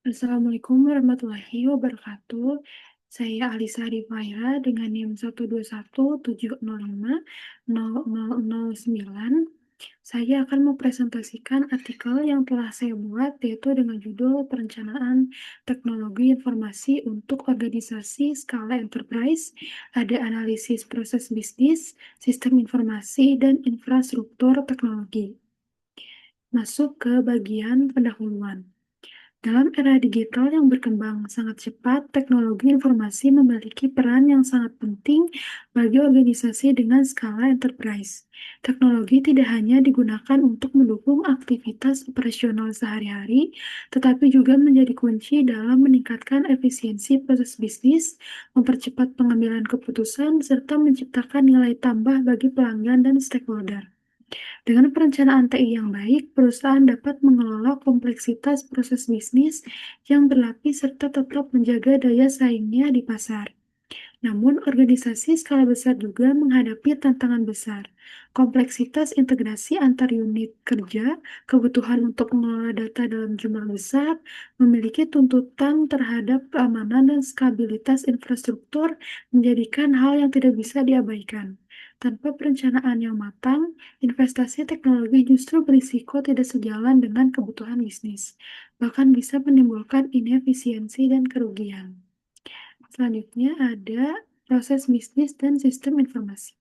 Assalamualaikum warahmatullahi wabarakatuh. Saya Alisa Rifaira dengan NIM 12170505009. Saya akan mempresentasikan artikel yang telah saya buat yaitu dengan judul Perencanaan Teknologi Informasi untuk Organisasi Skala Enterprise. Ada analisis proses bisnis, sistem informasi, dan infrastruktur teknologi. Masuk ke bagian pendahuluan. Dalam era digital yang berkembang sangat cepat, teknologi informasi memiliki peran yang sangat penting bagi organisasi dengan skala enterprise. Teknologi tidak hanya digunakan untuk mendukung aktivitas operasional sehari-hari, tetapi juga menjadi kunci dalam meningkatkan efisiensi proses bisnis, mempercepat pengambilan keputusan, serta menciptakan nilai tambah bagi pelanggan dan stakeholder. Dengan perencanaan TI yang baik, perusahaan dapat mengelola kompleksitas proses bisnis yang berlapis serta tetap menjaga daya saingnya di pasar. Namun, organisasi skala besar juga menghadapi tantangan besar. Kompleksitas integrasi antar unit kerja, kebutuhan untuk mengelola data dalam jumlah besar, memiliki tuntutan terhadap keamanan dan stabilitas infrastruktur menjadikan hal yang tidak bisa diabaikan. Tanpa perencanaan yang matang, investasi teknologi justru berisiko tidak sejalan dengan kebutuhan bisnis, bahkan bisa menimbulkan inefisiensi dan kerugian. Selanjutnya ada proses bisnis dan sistem informasi.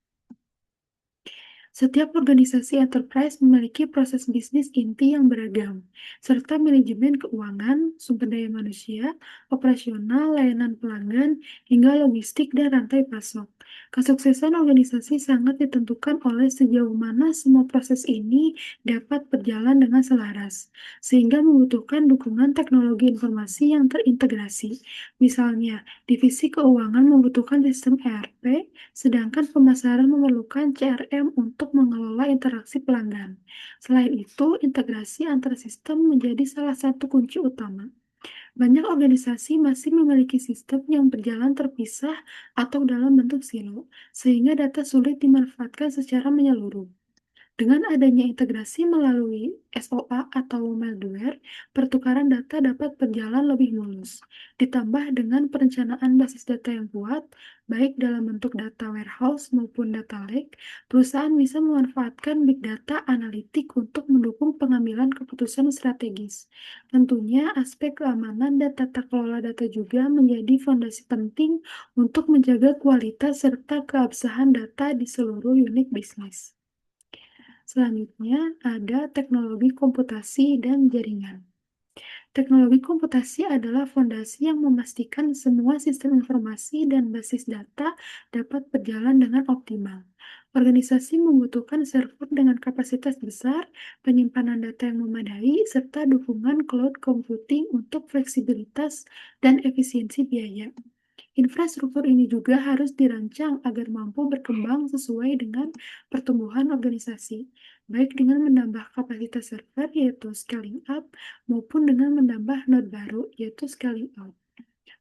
Setiap organisasi enterprise memiliki proses bisnis inti yang beragam, serta manajemen keuangan, sumber daya manusia, operasional, layanan pelanggan, hingga logistik dan rantai pasok. Kesuksesan organisasi sangat ditentukan oleh sejauh mana semua proses ini dapat berjalan dengan selaras, sehingga membutuhkan dukungan teknologi informasi yang terintegrasi. Misalnya, divisi keuangan membutuhkan sistem ERP, sedangkan pemasaran memerlukan CRM untuk mengelola interaksi pelanggan. Selain itu, integrasi antar sistem menjadi salah satu kunci utama. Banyak organisasi masih memiliki sistem yang berjalan terpisah atau dalam bentuk silo, sehingga data sulit dimanfaatkan secara menyeluruh. Dengan adanya integrasi melalui SOA atau middleware, pertukaran data dapat berjalan lebih mulus. Ditambah dengan perencanaan basis data yang kuat, baik dalam bentuk data warehouse maupun data lake, perusahaan bisa memanfaatkan big data analitik untuk mendukung pengambilan keputusan strategis. Tentunya, aspek keamanan dan tata kelola data juga menjadi fondasi penting untuk menjaga kualitas serta keabsahan data di seluruh unit bisnis. Selanjutnya ada teknologi komputasi dan jaringan. Teknologi komputasi adalah fondasi yang memastikan semua sistem informasi dan basis data dapat berjalan dengan optimal. Organisasi membutuhkan server dengan kapasitas besar, penyimpanan data yang memadai, serta dukungan cloud computing untuk fleksibilitas dan efisiensi biaya. Infrastruktur ini juga harus dirancang agar mampu berkembang sesuai dengan pertumbuhan organisasi, baik dengan menambah kapasitas server yaitu scaling up maupun dengan menambah node baru yaitu scaling out.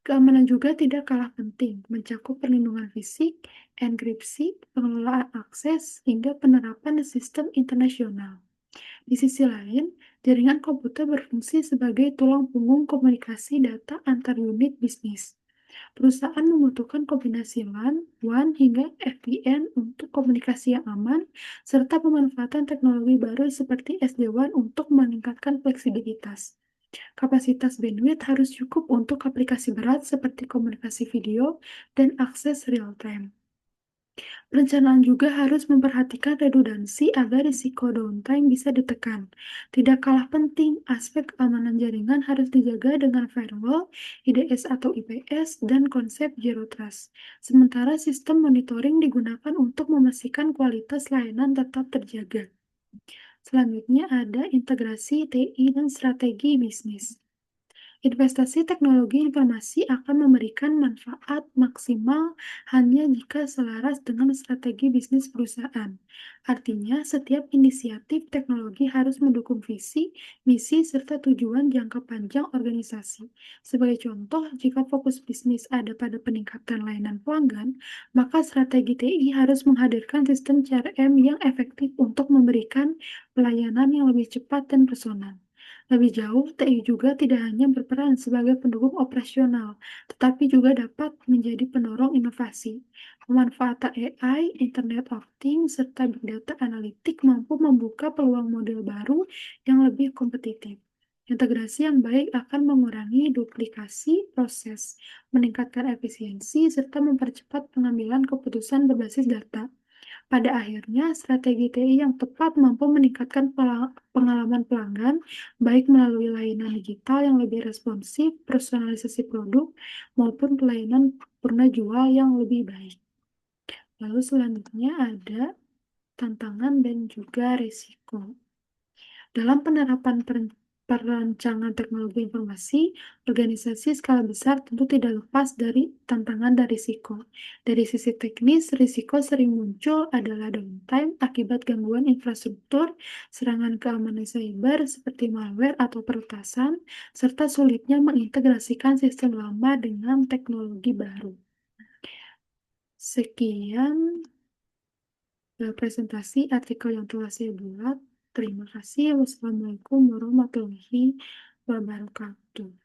Keamanan juga tidak kalah penting, mencakup perlindungan fisik, enkripsi, pengelolaan akses, hingga penerapan sistem internasional. Di sisi lain, jaringan komputer berfungsi sebagai tulang punggung komunikasi data antar unit bisnis. Perusahaan membutuhkan kombinasi LAN, WAN, hingga VPN untuk komunikasi yang aman, serta pemanfaatan teknologi baru seperti SD-WAN untuk meningkatkan fleksibilitas. Kapasitas bandwidth harus cukup untuk aplikasi berat seperti komunikasi video dan akses real-time. Perencanaan juga harus memperhatikan redundansi agar risiko downtime bisa ditekan. Tidak kalah penting, aspek keamanan jaringan harus dijaga dengan firewall, IDS atau IPS, dan konsep Zero Trust. Sementara sistem monitoring digunakan untuk memastikan kualitas layanan tetap terjaga. Selanjutnya ada integrasi TI dan strategi bisnis. Investasi teknologi informasi akan memberikan manfaat maksimal hanya jika selaras dengan strategi bisnis perusahaan. Artinya, setiap inisiatif teknologi harus mendukung visi, misi, serta tujuan jangka panjang organisasi. Sebagai contoh, jika fokus bisnis ada pada peningkatan layanan pelanggan, maka strategi TI harus menghadirkan sistem CRM yang efektif untuk memberikan pelayanan yang lebih cepat dan personal. Lebih jauh, TI juga tidak hanya berperan sebagai pendukung operasional, tetapi juga dapat menjadi pendorong inovasi. Pemanfaatan AI, Internet of Things, serta Big Data Analytic mampu membuka peluang model baru yang lebih kompetitif. Integrasi yang baik akan mengurangi duplikasi proses, meningkatkan efisiensi, serta mempercepat pengambilan keputusan berbasis data. Pada akhirnya, strategi TI yang tepat mampu meningkatkan pengalaman pelanggan, baik melalui layanan digital yang lebih responsif, personalisasi produk, maupun pelayanan purna jual yang lebih baik. Lalu selanjutnya ada tantangan dan juga risiko. Dalam penerapan perancangan teknologi informasi, organisasi skala besar tentu tidak lepas dari tantangan dan risiko. Dari sisi teknis, risiko sering muncul adalah downtime akibat gangguan infrastruktur, serangan keamanan cyber seperti malware atau peretasan, serta sulitnya mengintegrasikan sistem lama dengan teknologi baru. Sekian presentasi artikel yang telah saya buat. Terima kasih. Wassalamualaikum warahmatullahi wabarakatuh.